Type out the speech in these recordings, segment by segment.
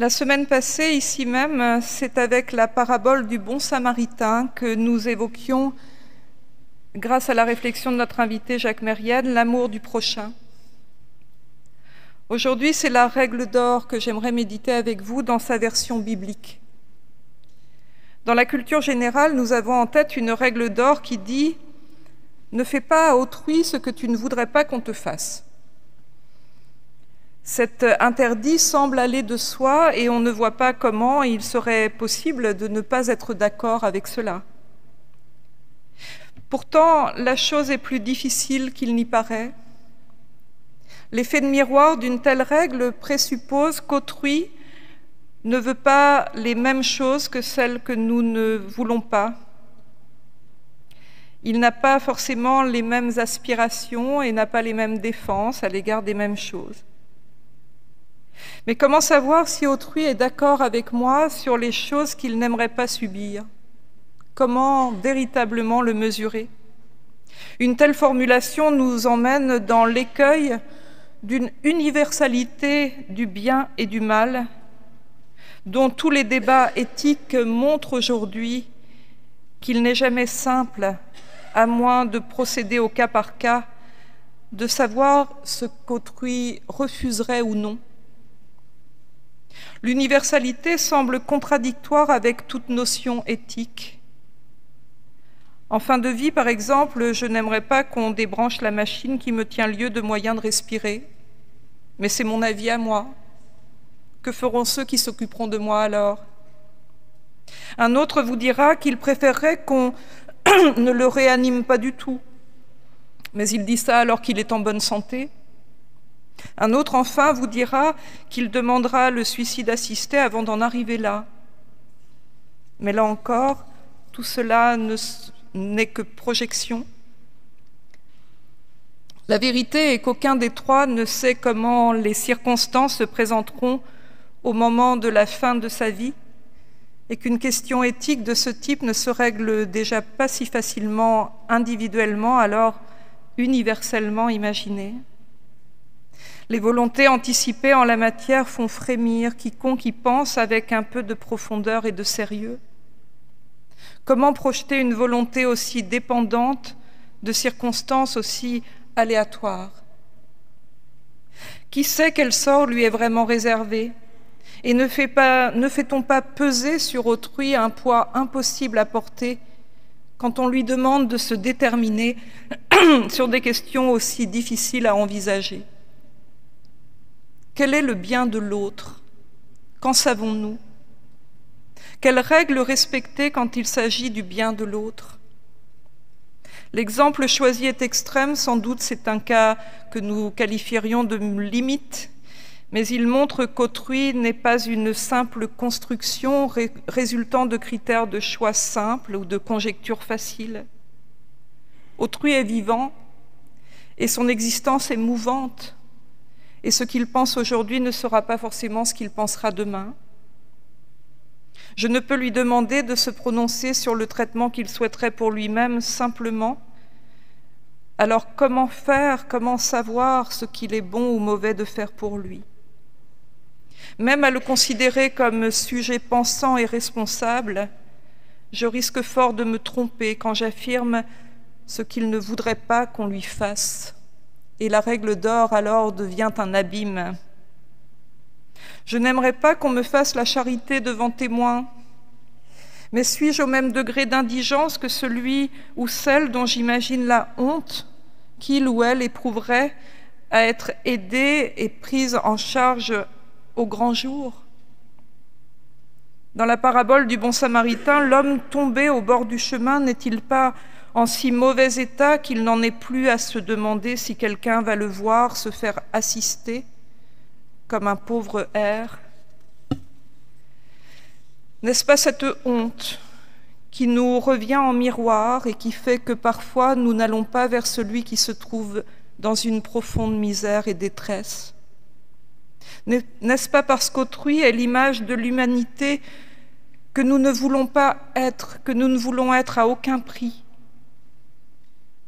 La semaine passée, ici même, c'est avec la parabole du bon samaritain que nous évoquions, grâce à la réflexion de notre invité Jacques Mérienne, l'amour du prochain. Aujourd'hui, c'est la règle d'or que j'aimerais méditer avec vous dans sa version biblique. Dans la culture générale, nous avons en tête une règle d'or qui dit « Ne fais pas à autrui ce que tu ne voudrais pas qu'on te fasse ». Cet interdit semble aller de soi et on ne voit pas comment il serait possible de ne pas être d'accord avec cela. Pourtant, la chose est plus difficile qu'il n'y paraît. L'effet de miroir d'une telle règle présuppose qu'autrui ne veut pas les mêmes choses que celles que nous ne voulons pas. Il n'a pas forcément les mêmes aspirations et n'a pas les mêmes défenses à l'égard des mêmes choses. Mais comment savoir si autrui est d'accord avec moi sur les choses qu'il n'aimerait pas subir? Comment véritablement le mesurer? Une telle formulation nous emmène dans l'écueil d'une universalité du bien et du mal, dont tous les débats éthiques montrent aujourd'hui qu'il n'est jamais simple, à moins de procéder au cas par cas, de savoir ce qu'autrui refuserait ou non. L'universalité semble contradictoire avec toute notion éthique. En fin de vie, par exemple, je n'aimerais pas qu'on débranche la machine qui me tient lieu de moyen de respirer, mais c'est mon avis à moi. Que feront ceux qui s'occuperont de moi alors? Un autre vous dira qu'il préférerait qu'on ne le réanime pas du tout, mais il dit ça alors qu'il est en bonne santé. Un autre, enfin, vous dira qu'il demandera le suicide assisté avant d'en arriver là. Mais là encore, tout cela n'est que projection. La vérité est qu'aucun des trois ne sait comment les circonstances se présenteront au moment de la fin de sa vie, et qu'une question éthique de ce type ne se règle déjà pas si facilement individuellement, alors universellement imaginée. Les volontés anticipées en la matière font frémir quiconque y pense avec un peu de profondeur et de sérieux. Comment projeter une volonté aussi dépendante de circonstances aussi aléatoires? Qui sait quel sort lui est vraiment réservé? Et ne fait-on pas peser sur autrui un poids impossible à porter quand on lui demande de se déterminer sur des questions aussi difficiles à envisager? Quel est le bien de l'autre? Qu'en savons-nous? Quelles règles respecter quand il s'agit du bien de l'autre? L'exemple choisi est extrême, sans doute c'est un cas que nous qualifierions de limite, mais il montre qu'autrui n'est pas une simple construction résultant de critères de choix simples ou de conjectures faciles. Autrui est vivant et son existence est mouvante. Et ce qu'il pense aujourd'hui ne sera pas forcément ce qu'il pensera demain. Je ne peux lui demander de se prononcer sur le traitement qu'il souhaiterait pour lui-même simplement. Alors comment faire, comment savoir ce qu'il est bon ou mauvais de faire pour lui? Même à le considérer comme sujet pensant et responsable, je risque fort de me tromper quand j'affirme ce qu'il ne voudrait pas qu'on lui fasse. Et la règle d'or alors devient un abîme. Je n'aimerais pas qu'on me fasse la charité devant témoins, mais suis-je au même degré d'indigence que celui ou celle dont j'imagine la honte qu'il ou elle éprouverait à être aidé et prise en charge au grand jour? Dans la parabole du bon samaritain, l'homme tombé au bord du chemin n'est-il pas en si mauvais état qu'il n'en est plus à se demander si quelqu'un va le voir se faire assister comme un pauvre hère? N'est-ce pas cette honte qui nous revient en miroir et qui fait que parfois nous n'allons pas vers celui qui se trouve dans une profonde misère et détresse? N'est-ce pas parce qu'autrui est l'image de l'humanité que nous ne voulons pas être, que nous ne voulons être à aucun prix?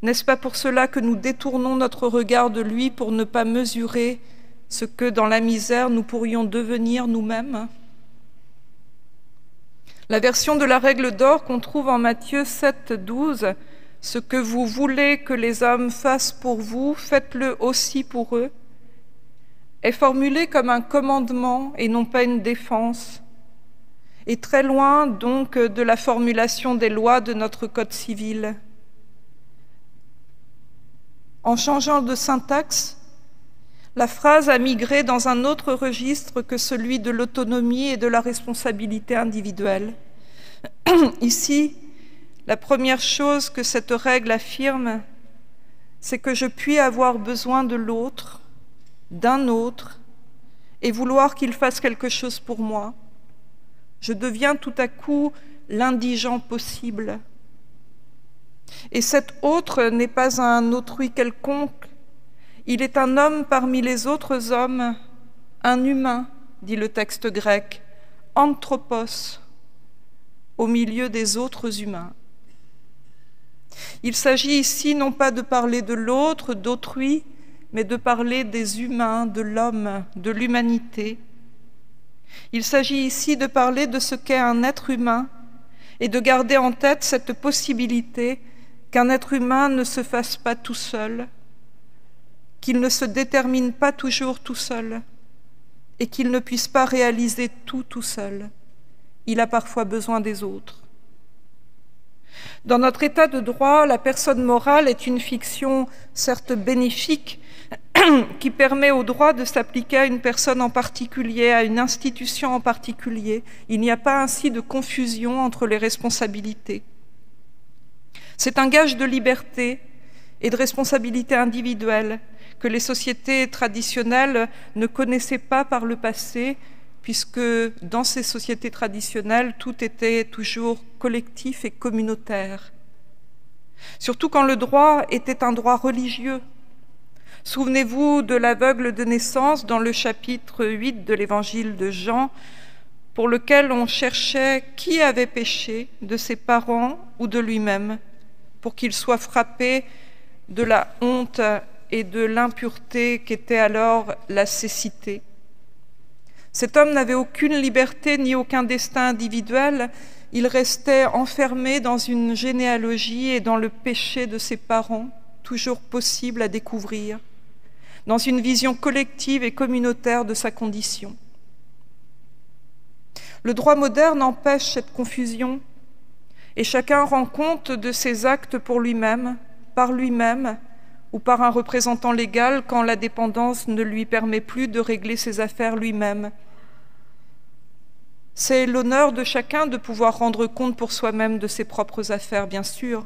N'est-ce pas pour cela que nous détournons notre regard de lui pour ne pas mesurer ce que dans la misère nous pourrions devenir nous-mêmes. La version de la règle d'or qu'on trouve en Matthieu 7, 12, « Ce que vous voulez que les hommes fassent pour vous, faites-le aussi pour eux », est formulée comme un commandement et non pas une défense, et très loin donc de la formulation des lois de notre Code civil. En changeant de syntaxe, la phrase a migré dans un autre registre que celui de l'autonomie et de la responsabilité individuelle. Ici, la première chose que cette règle affirme, c'est que je puis avoir besoin de l'autre, d'un autre, et vouloir qu'il fasse quelque chose pour moi. Je deviens tout à coup l'indigent possible. Et cet autre n'est pas un autrui quelconque, il est un homme parmi les autres hommes, un humain, dit le texte grec, anthropos, au milieu des autres humains. Il s'agit ici non pas de parler de l'autre, d'autrui, mais de parler des humains, de l'homme, de l'humanité. Il s'agit ici de parler de ce qu'est un être humain et de garder en tête cette possibilité qu'un être humain ne se fasse pas tout seul, qu'il ne se détermine pas toujours tout seul et qu'il ne puisse pas réaliser tout seul. Il a parfois besoin des autres. Dans notre état de droit, la personne morale est une fiction certes bénéfique qui permet au droit de s'appliquer à une personne en particulier, à une institution en particulier. Il n'y a pas ainsi de confusion entre les responsabilités. C'est un gage de liberté et de responsabilité individuelle que les sociétés traditionnelles ne connaissaient pas par le passé, puisque dans ces sociétés traditionnelles, tout était toujours collectif et communautaire. Surtout quand le droit était un droit religieux. Souvenez-vous de l'aveugle de naissance dans le chapitre 8 de l'évangile de Jean, pour lequel on cherchait qui avait péché, de ses parents ou de lui-même, pour qu'il soit frappé de la honte et de l'impureté qu'était alors la cécité. Cet homme n'avait aucune liberté ni aucun destin individuel, il restait enfermé dans une généalogie et dans le péché de ses parents, toujours possible à découvrir, dans une vision collective et communautaire de sa condition. Le droit moderne empêche cette confusion et chacun rend compte de ses actes pour lui-même, par lui-même ou par un représentant légal quand la dépendance ne lui permet plus de régler ses affaires lui-même. C'est l'honneur de chacun de pouvoir rendre compte pour soi-même de ses propres affaires, bien sûr.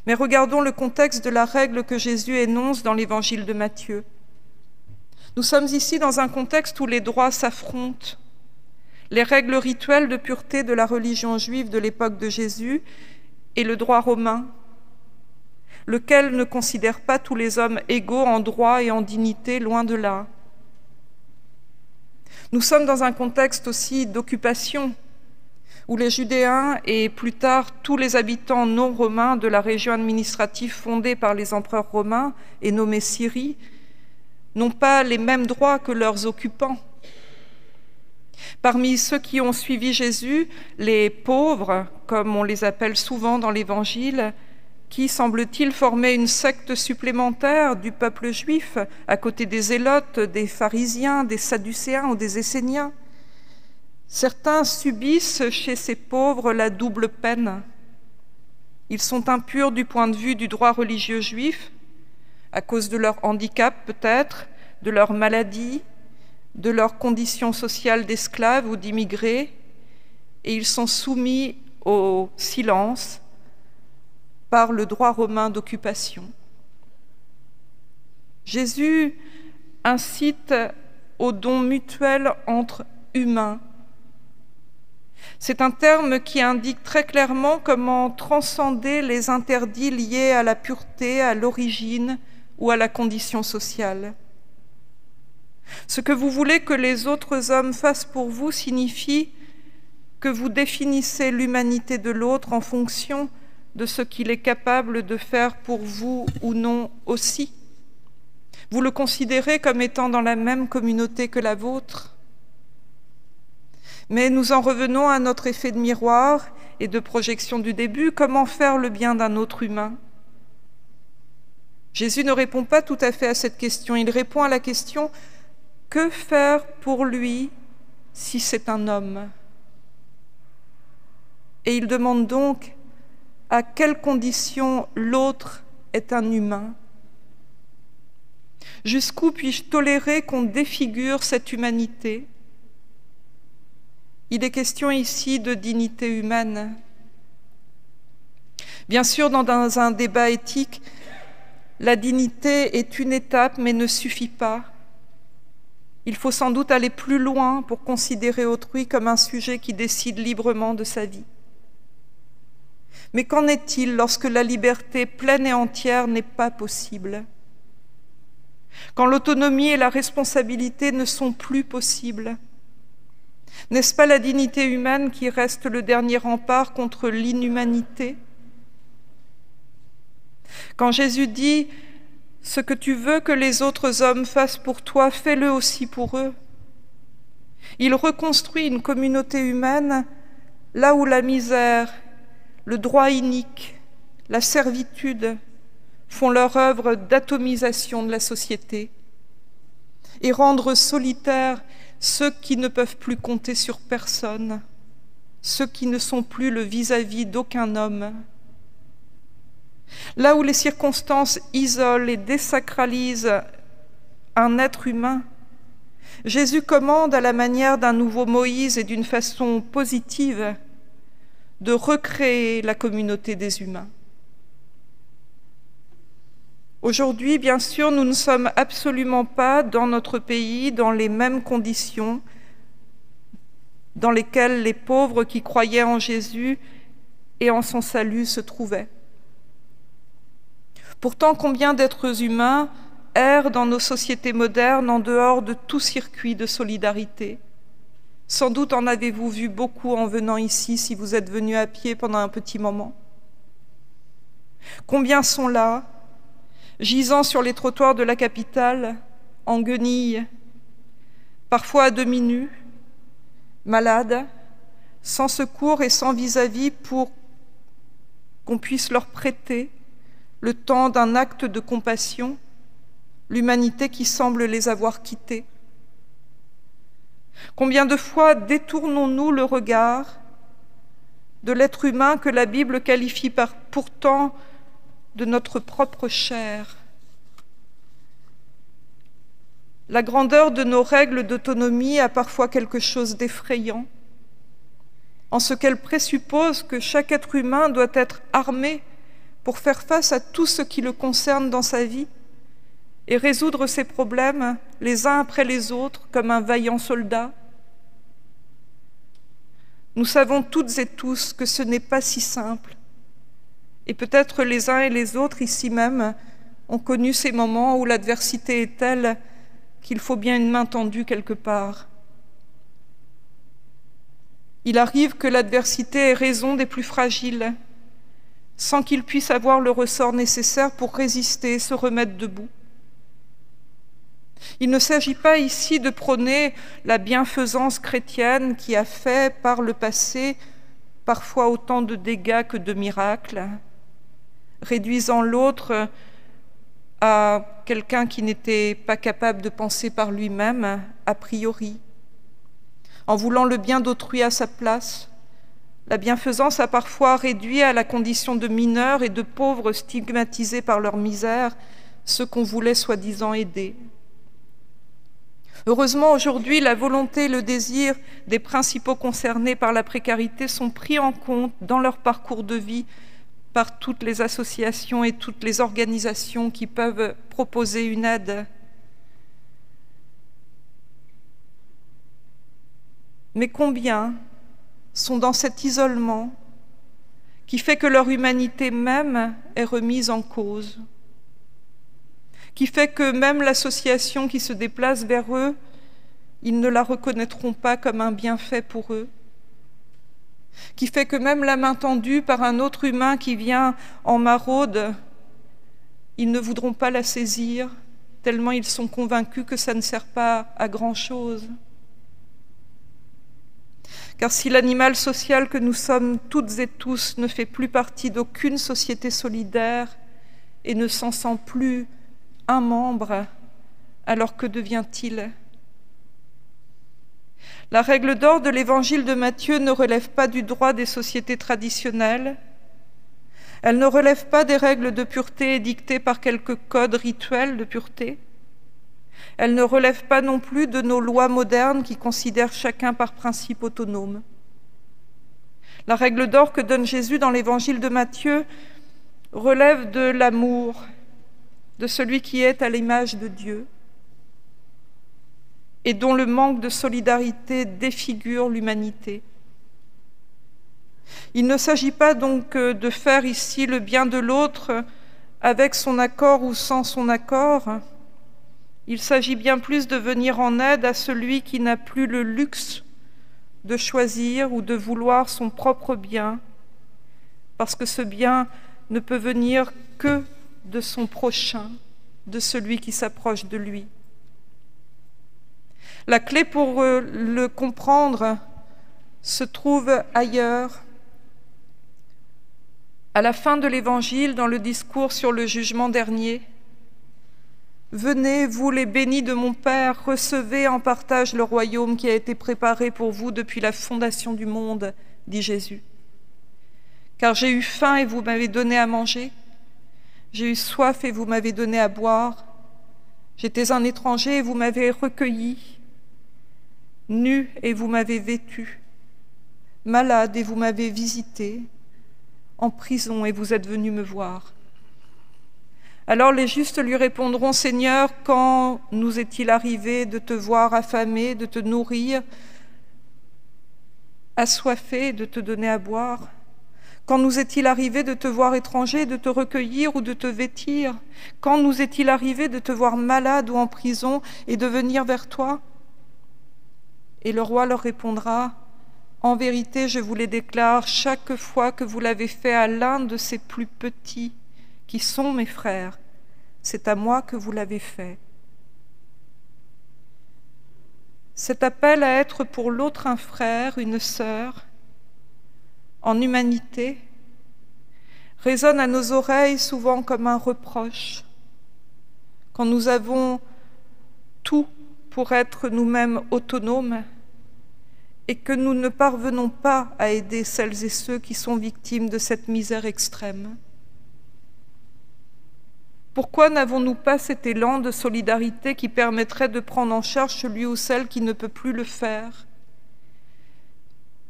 Mais regardons le contexte de la règle que Jésus énonce dans l'évangile de Matthieu. Nous sommes ici dans un contexte où les droits s'affrontent. Les règles rituelles de pureté de la religion juive de l'époque de Jésus et le droit romain, lequel ne considère pas tous les hommes égaux en droit et en dignité, loin de là. Nous sommes dans un contexte aussi d'occupation, où les Judéens et plus tard tous les habitants non romains de la région administrative fondée par les empereurs romains et nommée Syrie n'ont pas les mêmes droits que leurs occupants. Parmi ceux qui ont suivi Jésus, les pauvres, comme on les appelle souvent dans l'Évangile, qui, semble-t-il, formaient une secte supplémentaire du peuple juif, à côté des zélotes, des pharisiens, des sadducéens ou des esséniens. Certains subissent chez ces pauvres la double peine. Ils sont impurs du point de vue du droit religieux juif, à cause de leur handicap peut-être, de leur maladie, de leur condition sociale d'esclaves ou d'immigrés, et ils sont soumis au silence par le droit romain d'occupation. Jésus incite au don mutuel entre humains. C'est un terme qui indique très clairement comment transcender les interdits liés à la pureté, à l'origine ou à la condition sociale. Ce que vous voulez que les autres hommes fassent pour vous signifie que vous définissez l'humanité de l'autre en fonction de ce qu'il est capable de faire pour vous ou non aussi. Vous le considérez comme étant dans la même communauté que la vôtre. Mais nous en revenons à notre effet de miroir et de projection du début. Comment faire le bien d'un autre humain? Jésus ne répond pas tout à fait à cette question. Il répond à la question « Que faire pour lui si c'est un homme ?» Et il demande donc à quelles conditions l'autre est un humain. Jusqu'où puis-je tolérer qu'on défigure cette humanité? Il est question ici de dignité humaine. Bien sûr, dans un débat éthique, la dignité est une étape, mais ne suffit pas. Il faut sans doute aller plus loin pour considérer autrui comme un sujet qui décide librement de sa vie. Mais qu'en est-il lorsque la liberté pleine et entière n'est pas possible? Quand l'autonomie et la responsabilité ne sont plus possibles? N'est-ce pas la dignité humaine qui reste le dernier rempart contre l'inhumanité? Quand Jésus dit « Ce que tu veux que les autres hommes fassent pour toi, fais-le aussi pour eux », il reconstruit une communauté humaine là où la misère, le droit inique, la servitude font leur œuvre d'atomisation de la société et rendre solitaires ceux qui ne peuvent plus compter sur personne, ceux qui ne sont plus le vis-à-vis d'aucun homme. Là où les circonstances isolent et désacralisent un être humain, Jésus commande à la manière d'un nouveau Moïse et d'une façon positive de recréer la communauté des humains. Aujourd'hui, bien sûr, nous ne sommes absolument pas dans notre pays dans les mêmes conditions dans lesquelles les pauvres qui croyaient en Jésus et en son salut se trouvaient. Pourtant, combien d'êtres humains errent dans nos sociétés modernes en dehors de tout circuit de solidarité? Sans doute en avez-vous vu beaucoup en venant ici, si vous êtes venus à pied pendant un petit moment. Combien sont là, gisant sur les trottoirs de la capitale, en guenilles, parfois à demi nus, malades, sans secours et sans vis-à-vis pour qu'on puisse leur prêter, le temps d'un acte de compassion, l'humanité qui semble les avoir quittés. Combien de fois détournons-nous le regard de l'être humain que la Bible qualifie pourtant de notre propre chair? La grandeur de nos règles d'autonomie a parfois quelque chose d'effrayant, en ce qu'elle présuppose que chaque être humain doit être armé pour faire face à tout ce qui le concerne dans sa vie et résoudre ses problèmes les uns après les autres comme un vaillant soldat. Nous savons toutes et tous que ce n'est pas si simple, et peut-être les uns et les autres ici même ont connu ces moments où l'adversité est telle qu'il faut bien une main tendue quelque part. Il arrive que l'adversité ait raison des plus fragiles, sans qu'ils puissent avoir le ressort nécessaire pour résister, se remettre debout. Il ne s'agit pas ici de prôner la bienfaisance chrétienne qui a fait par le passé parfois autant de dégâts que de miracles, réduisant l'autre à quelqu'un qui n'était pas capable de penser par lui-même a priori. En voulant le bien d'autrui à sa place, la bienfaisance a parfois réduit à la condition de mineurs et de pauvres stigmatisés par leur misère ceux qu'on voulait soi-disant aider. Heureusement, aujourd'hui, la volonté et le désir des principaux concernés par la précarité sont pris en compte dans leur parcours de vie par toutes les associations et toutes les organisations qui peuvent proposer une aide. Mais combien sont dans cet isolement qui fait que leur humanité même est remise en cause, qui fait que même l'association qui se déplace vers eux, ils ne la reconnaîtront pas comme un bienfait pour eux, qui fait que même la main tendue par un autre humain qui vient en maraude, ils ne voudront pas la saisir, tellement ils sont convaincus que ça ne sert pas à grand-chose. Car si l'animal social que nous sommes toutes et tous ne fait plus partie d'aucune société solidaire et ne s'en sent plus un membre, alors que devient-il ? La règle d'or de l'évangile de Matthieu ne relève pas du droit des sociétés traditionnelles. Elle ne relève pas des règles de pureté édictées par quelques codes rituels de pureté. Elle ne relève pas non plus de nos lois modernes qui considèrent chacun par principe autonome. La règle d'or que donne Jésus dans l'évangile de Matthieu relève de l'amour, de celui qui est à l'image de Dieu et dont le manque de solidarité défigure l'humanité. Il ne s'agit pas donc de faire ici le bien de l'autre avec son accord ou sans son accord. Il s'agit bien plus de venir en aide à celui qui n'a plus le luxe de choisir ou de vouloir son propre bien, parce que ce bien ne peut venir que de son prochain, de celui qui s'approche de lui. La clé pour le comprendre se trouve ailleurs. À la fin de l'Évangile, dans le discours sur le jugement dernier, « Venez, vous les bénis de mon Père, recevez en partage le royaume qui a été préparé pour vous depuis la fondation du monde, dit Jésus. Car j'ai eu faim et vous m'avez donné à manger, j'ai eu soif et vous m'avez donné à boire, j'étais un étranger et vous m'avez recueilli, nu et vous m'avez vêtu, malade et vous m'avez visité, en prison et vous êtes venus me voir. » Alors les justes lui répondront, « Seigneur, quand nous est-il arrivé de te voir affamé, de te nourrir, assoiffé, de te donner à boire ? Quand nous est-il arrivé de te voir étranger, de te recueillir ou de te vêtir ? Quand nous est-il arrivé de te voir malade ou en prison et de venir vers toi ?» Et le roi leur répondra, « En vérité, je vous les déclare, chaque fois que vous l'avez fait à l'un de ces plus petits, qui sont mes frères, c'est à moi que vous l'avez fait. » Cet appel à être pour l'autre un frère, une sœur, en humanité, résonne à nos oreilles souvent comme un reproche, quand nous avons tout pour être nous-mêmes autonomes et que nous ne parvenons pas à aider celles et ceux qui sont victimes de cette misère extrême. Pourquoi n'avons-nous pas cet élan de solidarité qui permettrait de prendre en charge celui ou celle qui ne peut plus le faire ?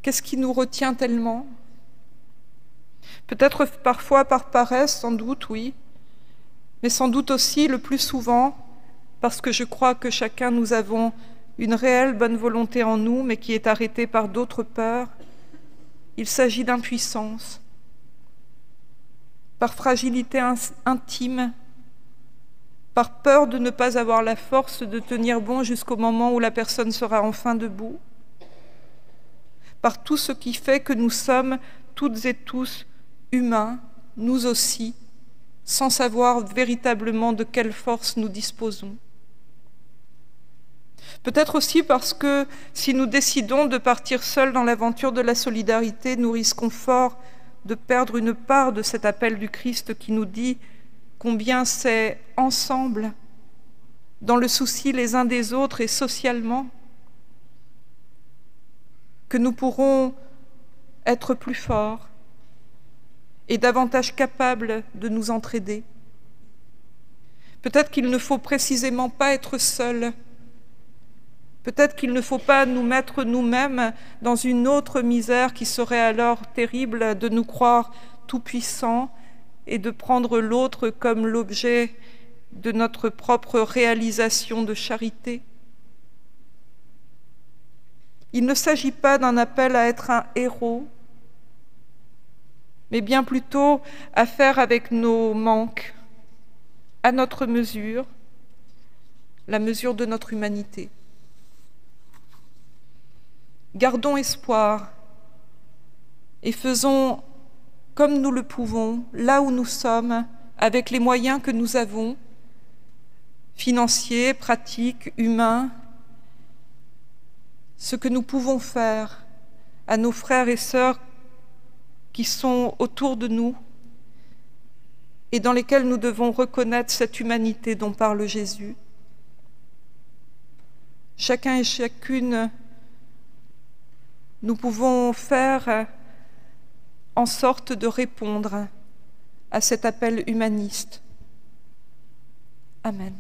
Qu'est-ce qui nous retient tellement ? Peut-être parfois par paresse, sans doute, oui, mais sans doute aussi, le plus souvent, parce que je crois que chacun nous avons une réelle bonne volonté en nous, mais qui est arrêtée par d'autres peurs. Il s'agit d'impuissance, par fragilité intime, par peur de ne pas avoir la force de tenir bon jusqu'au moment où la personne sera enfin debout, par tout ce qui fait que nous sommes toutes et tous humains, nous aussi, sans savoir véritablement de quelle force nous disposons. Peut-être aussi parce que si nous décidons de partir seuls dans l'aventure de la solidarité, nous risquons fort de perdre une part de cet appel du Christ qui nous dit combien c'est ensemble, dans le souci les uns des autres et socialement, que nous pourrons être plus forts et davantage capables de nous entraider. Peut-être qu'il ne faut précisément pas être seul. Peut-être qu'il ne faut pas nous mettre nous-mêmes dans une autre misère qui serait alors terrible, de nous croire tout-puissants et de prendre l'autre comme l'objet de notre propre réalisation de charité. Il ne s'agit pas d'un appel à être un héros, mais bien plutôt à faire avec nos manques, à notre mesure, la mesure de notre humanité. Gardons espoir et faisons comme nous le pouvons, là où nous sommes, avec les moyens que nous avons, financiers, pratiques, humains, ce que nous pouvons faire à nos frères et sœurs qui sont autour de nous et dans lesquels nous devons reconnaître cette humanité dont parle Jésus. Chacun et chacune, nous pouvons faire en sorte de répondre à cet appel humaniste. Amen.